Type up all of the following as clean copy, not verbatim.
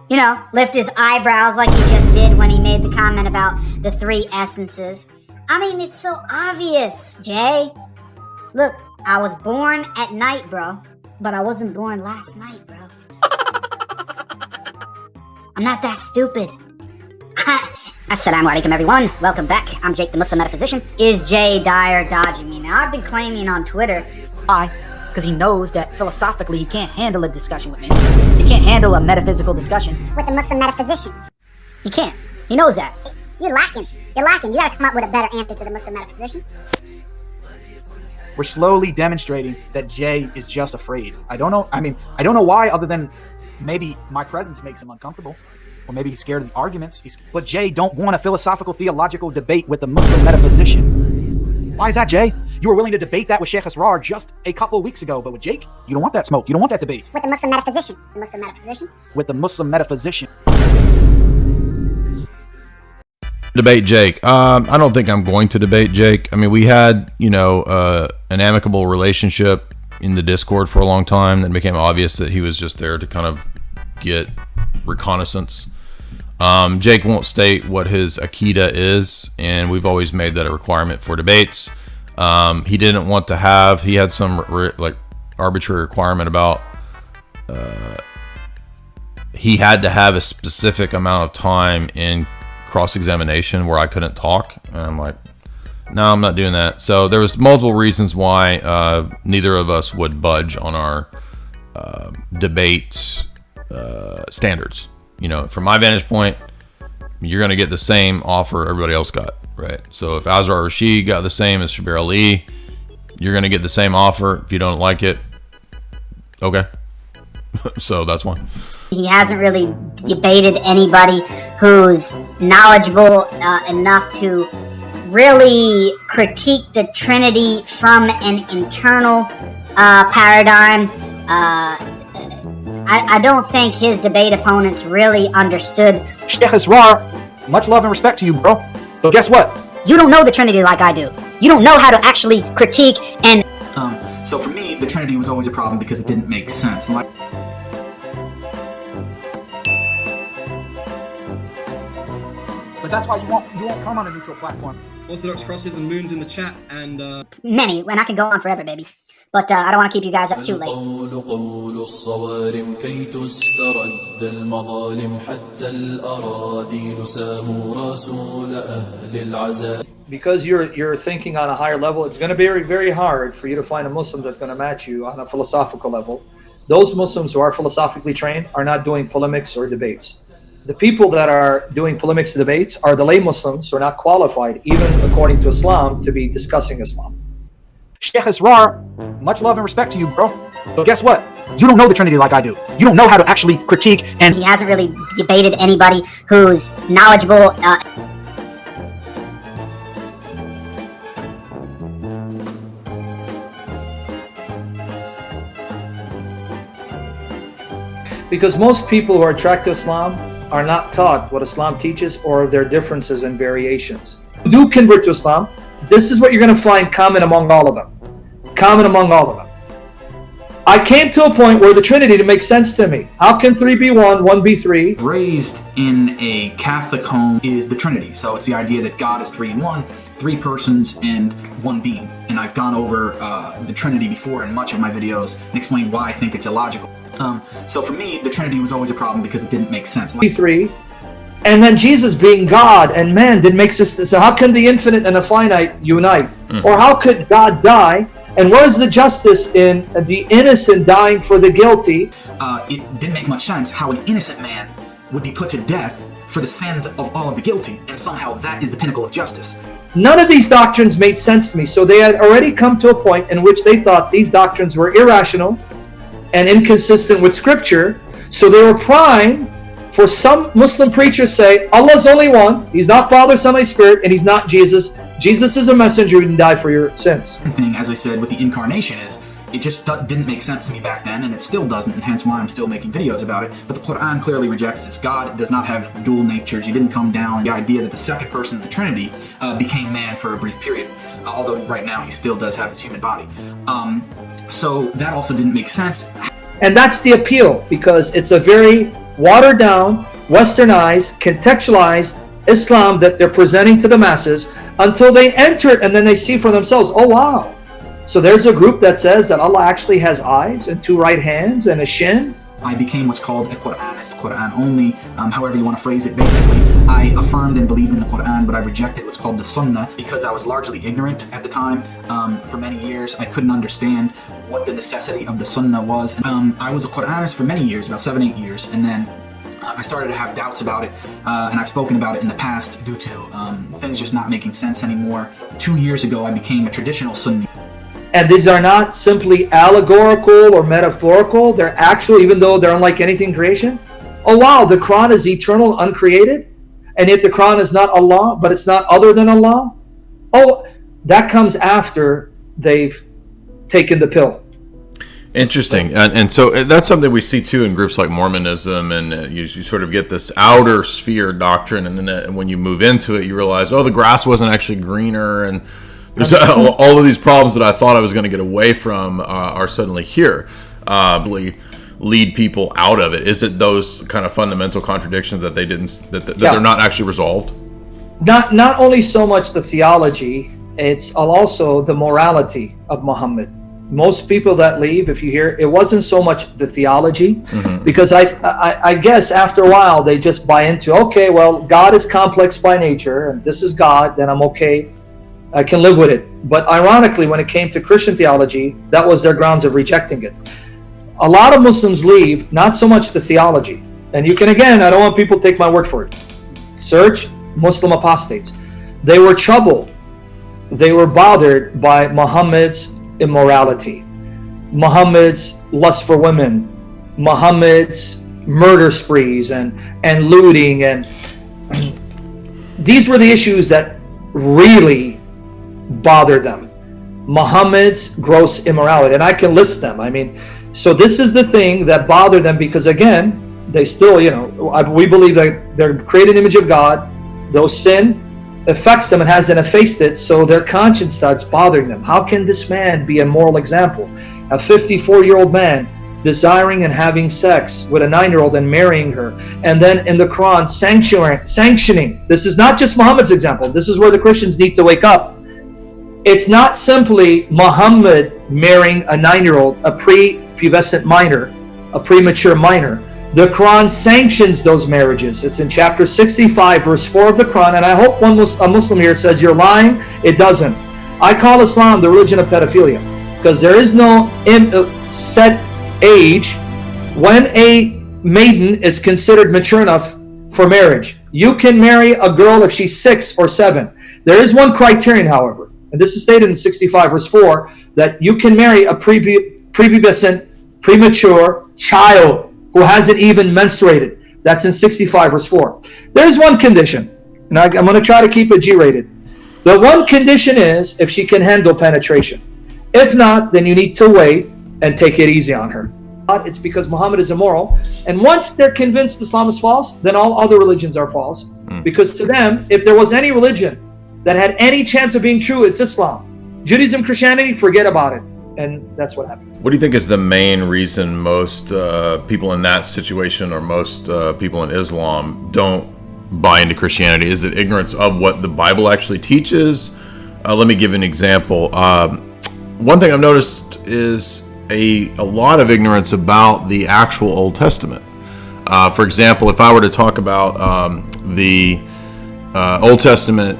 lift his eyebrows like he just did when he made the comment about the three essences. I mean, it's so obvious, Jay. Look, I was born at night, bro. But I wasn't born last night, bro. I'm not that stupid. Assalamu alaikum, everyone. Welcome back. I'm Jake, the Muslim Metaphysician. Is Jay Dyer dodging me? Now, I've been claiming on Twitter. Why? Because he knows that philosophically he can't handle a discussion with me. He can't handle a metaphysical discussion. With the Muslim Metaphysician. He can't. He knows that. You're lacking. You're lacking. You gotta come up with a better answer to the Muslim Metaphysician. We're slowly demonstrating that Jay is just afraid. I don't know why, other than maybe my presence makes him uncomfortable. Or maybe he's scared of the arguments. But Jay don't want a philosophical, theological debate with the Muslim Metaphysician. Why is that, Jay? You were willing to debate that with Sheikh Asrar just a couple of weeks ago, but with Jake, you don't want that smoke. You don't want that debate. With the Muslim Metaphysician. The Muslim Metaphysician. With the Muslim Metaphysician. Debate Jake. I don't think I'm going to debate Jake. I mean, we had, an amicable relationship in the Discord for a long time. Then it became obvious that he was just there to kind of get reconnaissance. Jake won't state what his Akida is, and we've always made that a requirement for debates. He didn't want to have, he had some arbitrary requirement about he had to have a specific amount of time in cross-examination where I couldn't talk. And I'm like, no, I'm not doing that. So there was multiple reasons why neither of us would budge on our debate standards. From my vantage point, you're going to get the same offer everybody else got, right? So if Asrar Rashid got the same as Shabir Ali, you're going to get the same offer. If you don't like it, okay. So that's one. He hasn't really debated anybody who's knowledgeable enough to really critique the Trinity from an internal paradigm. I don't think his debate opponents really understood. Sheikh Asrar, much love and respect to you, bro. But guess what? You don't know the Trinity like I do. You don't know how to actually critique and... So for me, the Trinity was always a problem because it didn't make sense. But that's why you won't come on a neutral platform. Orthodox crosses and moons in the chat, and many, and I can go on forever, baby. But I don't want to keep you guys up too late. Because you're thinking on a higher level, it's going to be very, very hard for you to find a Muslim that's going to match you on a philosophical level. Those Muslims who are philosophically trained are not doing polemics or debates. The people that are doing polemics and debates are the lay Muslims who are not qualified, even according to Islam, to be discussing Islam. Sheikh Asrar, much love and respect to you, bro. But guess what? You don't know the Trinity like I do. You don't know how to actually critique and... He hasn't really debated anybody who's knowledgeable... Because most people who are attracted to Islam are not taught what Islam teaches or their differences and variations. Do convert to Islam, this is what you're going to find common among all of them. Common among all of them. I came to a point where the Trinity didn't make sense to me. How can 3 be 1, 1 be 3? Raised in a Catholic home is the Trinity. So it's the idea that God is 3 in 1, 3 persons and 1 being. And I've gone over the Trinity before in much of my videos and explained why I think it's illogical. So for me, the Trinity was always a problem because it didn't make sense. 3. And then Jesus being God and man didn't make sense. So how can the infinite and the finite unite? Or how could God die? And what is the justice in the innocent dying for the guilty? It didn't make much sense how an innocent man would be put to death for the sins of all of the guilty, and somehow that is the pinnacle of justice. None of these doctrines made sense to me. So they had already come to a point in which they thought these doctrines were irrational and inconsistent with Scripture. So they were primed for some Muslim preachers say, Allah's only one, He's not Father, Son, Holy Spirit, and He's not Jesus. Jesus is a messenger who can die for your sins. The thing, as I said, with the incarnation is, it just didn't make sense to me back then, and it still doesn't, and hence why I'm still making videos about it. But the Quran clearly rejects this. God does not have dual natures. He didn't come down. The idea that the second person of the Trinity became man for a brief period, although right now he still does have his human body. So that also didn't make sense. And that's the appeal, because it's a very watered down, westernized, contextualized Islam that they're presenting to the masses until they enter it and then they see for themselves, oh wow. So there's a group that says that Allah actually has eyes and two right hands and a shin. I became what's called a Quranist, Quran only, however you want to phrase it. Basically, I affirmed and believed in the Quran, but I rejected what's called the Sunnah because I was largely ignorant at the time. For many years, I couldn't understand what the necessity of the Sunnah was. I was a Quranist for many years, about 7-8 years, and then I started to have doubts about it, and I've spoken about it in the past due to things just not making sense anymore. 2 years ago, I became a traditional Sunni. And these are not simply allegorical or metaphorical. They're actual, even though they're unlike anything in creation. Oh wow, the Quran is eternal, uncreated, and yet the Quran is not Allah, but it's not other than Allah. Oh, that comes after they've taken the pill. Interesting. And so that's something we see too in groups like Mormonism, and you sort of get this outer sphere doctrine, and then when you move into it, you realize, oh, the grass wasn't actually greener, and there's all of these problems that I thought I was going to get away from are suddenly here. Lead people out of it. Is it those kind of fundamental contradictions that they didn't that they're not actually resolved? Not only so much the theology, it's also the morality of Muhammad. Most people that leave, if you hear, it wasn't so much the theology, because I guess after a while they just buy into, okay, well, God is complex by nature, and this is God, then I'm okay. I can live with it. But ironically, when it came to Christian theology, that was their grounds of rejecting it. A lot of Muslims leave, not so much the theology. And you can, again, I don't want people to take my word for it. Search Muslim apostates. They were troubled. They were bothered by Muhammad's immorality, Muhammad's lust for women, Muhammad's murder sprees and looting. And these were the issues that really bother them. Muhammad's gross immorality, and I can list them. I mean, so this is the thing that bothered them, because again, they still, we believe that they're created image of God. Though sin affects them and hasn't effaced it, so their conscience starts bothering them. How can this man be a moral example? A 54-year-old man desiring and having sex with a 9-year-old and marrying her, and then in the Quran sanctioning. This is not just Muhammad's example. This is where the Christians need to wake up. It's not simply Muhammad marrying a 9-year-old, a prepubescent minor, a premature minor. The Quran sanctions those marriages. It's in chapter 65, verse 4 of the Quran, and I hope a Muslim here says, you're lying. It doesn't. I call Islam the religion of pedophilia, because there is no set age when a maiden is considered mature enough for marriage. You can marry a girl if she's 6 or 7. There is one criterion, however, and this is stated in 65 verse 4, that you can marry a prepubescent, premature child who hasn't even menstruated. That's in 65 verse 4. There's one condition, and I'm going to try to keep it G-rated. The one condition is if she can handle penetration. If not, then you need to wait and take it easy on her. It's because Muhammad is immoral, and once they're convinced Islam is false, then all other religions are false. Because to them, if there was any religion that had any chance of being true, it's Islam. Judaism, Christianity, forget about it. And that's what happened. What do you think is the main reason most people in that situation, or most people in Islam, don't buy into Christianity? Is it ignorance of what the Bible actually teaches? Let me give you an example. One thing I've noticed is a lot of ignorance about the actual Old Testament. For example, if I were to talk about the Old Testament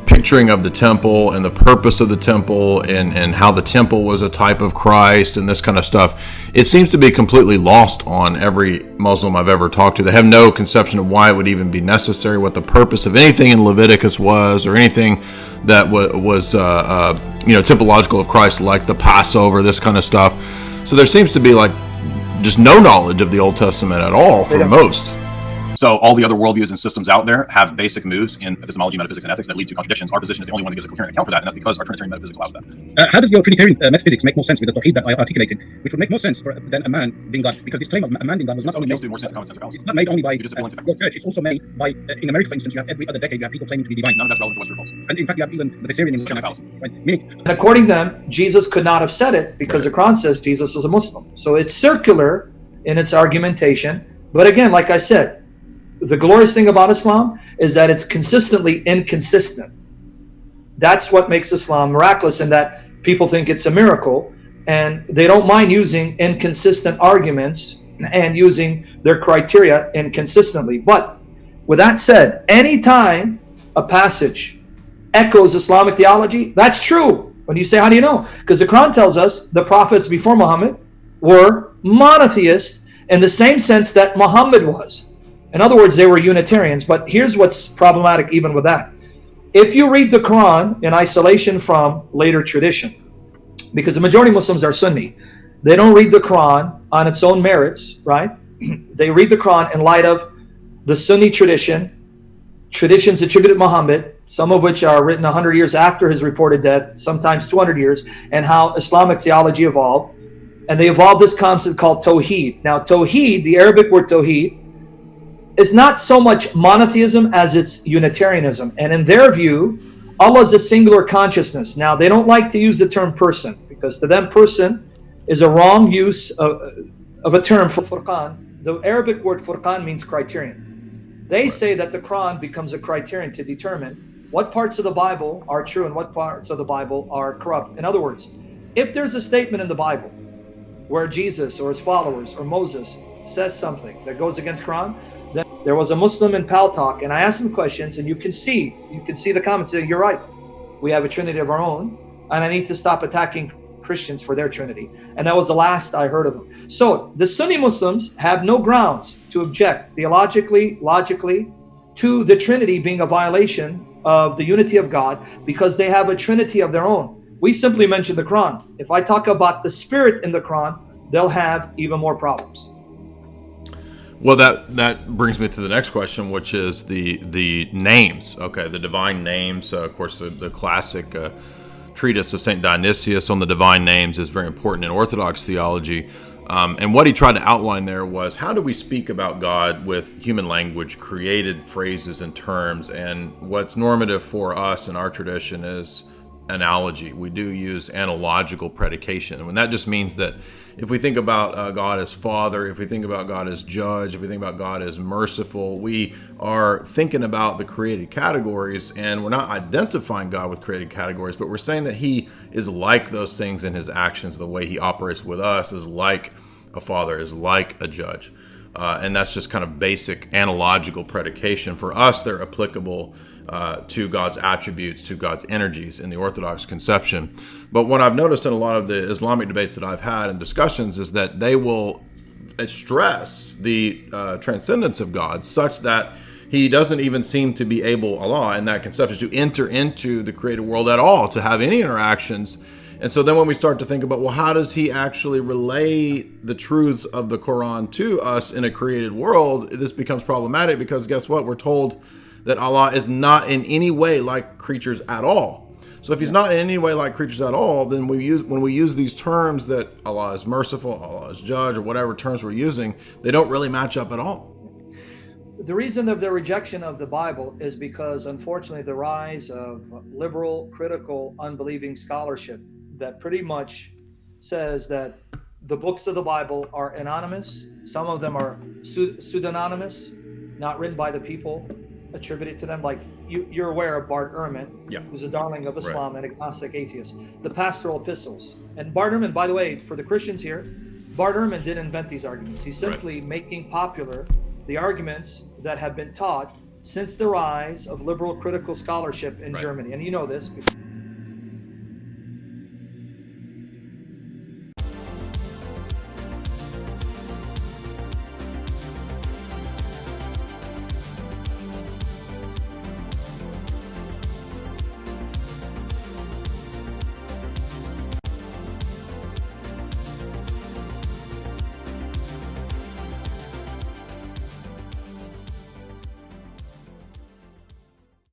picturing of the temple and the purpose of the temple, and how the temple was a type of Christ and this kind of stuff, it seems to be completely lost on every Muslim I've ever talked to. They have no conception of why it would even be necessary, what the purpose of anything in Leviticus was, or anything that was typological of Christ, like the Passover, this kind of stuff. So there seems to be just no knowledge of the Old Testament at all for most. So all the other worldviews and systems out there have basic moves in epistemology, metaphysics, and ethics that lead to contradictions. Our position is the only one that gives a coherent account for that, and that's because our Trinitarian metaphysics allows that. How does your Trinitarian metaphysics make more sense with the Tawhid that I articulated, which would make more sense than a man being God? Because this claim of a man being God was not only made, more sense, common sense, fallacy. It's not made only by your church, it's also made by, in America, for instance, you have every other decade, you have people claiming to be divine. None of that's relevant to what's true or false. And in fact, you have even the Assyrian in fallacy. Right? Meaning, and according to them, Jesus could not have said it because the Quran says Jesus is a Muslim. So it's circular in its argumentation. But again, like I said, the glorious thing about Islam is that it's consistently inconsistent. That's what makes Islam miraculous, in that people think it's a miracle, and they don't mind using inconsistent arguments and using their criteria inconsistently. But with that said, anytime a passage echoes Islamic theology, that's true. When you say, how do you know? Because the Quran tells us the prophets before Muhammad were monotheists in the same sense that Muhammad was. In other words, they were Unitarians. But here's what's problematic even with that. If you read the Quran in isolation from later tradition, because the majority of Muslims are Sunni, they don't read the Quran on its own merits, right? They read the Quran in light of the Sunni traditions attributed to Muhammad, some of which are written 100 years after his reported death, sometimes 200 years, and how Islamic theology evolved. And they evolved this concept called Tawhid. Now, Tawhid, the Arabic word Tawhid, is not so much monotheism as it's Unitarianism. And in their view, Allah is a singular consciousness. Now, they don't like to use the term person, because to them, person is a wrong use of a term for Furqan. The Arabic word Furqan means criterion. They say that the Quran becomes a criterion to determine what parts of the Bible are true and what parts of the Bible are corrupt. In other words, if there's a statement in the Bible where Jesus or his followers or Moses says something that goes against Quran, then there was a Muslim in Pal Talk, and I asked him questions, and you can see the comments saying, you're right, we have a Trinity of our own, and I need to stop attacking Christians for their Trinity. And that was the last I heard of him. So the Sunni Muslims have no grounds to object theologically, logically, to the Trinity being a violation of the unity of God, because they have a Trinity of their own. We simply mention the Quran. If I talk about the Spirit in the Quran, they'll have even more problems. Well, that brings me to the next question, which is the names. Okay, the divine names. Of course, the classic treatise of Saint Dionysius on the divine names is very important in Orthodox theology. And what he tried to outline there was, how do we speak about God with human language, created phrases and terms? And what's normative for us in our tradition is analogy. We do use analogical predication. And that just means that if we think about God as Father, if we think about God as Judge, if we think about God as Merciful, we are thinking about the created categories, and we're not identifying God with created categories, but we're saying that he is like those things in his actions. The way he operates with us is like a father, is like a judge. And that's just kind of basic analogical predication. For us, they're applicable to God's attributes, to God's energies in the Orthodox conception. But what I've noticed in a lot of the Islamic debates that I've had and discussions is that they will stress the transcendence of God, such that he doesn't even seem to be able, Allah, in that conception, to enter into the created world at all, to have any interactions. And so then when we start to think about, well, how does he actually relay the truths of the Quran to us in a created world? This becomes problematic, because guess what? We're told that Allah is not in any way like creatures at all. So if he's not in any way like creatures at all, then when we use these terms that Allah is merciful, Allah is judge, or whatever terms we're using, they don't really match up at all. The reason of the rejection of the Bible is because, unfortunately, the rise of liberal, critical, unbelieving scholarship that pretty much says that the books of the Bible are anonymous. Some of them are pseudonymous, not written by the people, attributed to them. Like you're aware of Bart Ehrman, who's a darling of Islam, right, and agnostic atheist. The pastoral epistles. And Bart Ehrman, by the way, for the Christians here, Bart Ehrman didn't invent these arguments. He's simply making popular the arguments that have been taught since the rise of liberal critical scholarship in Germany. And you know this.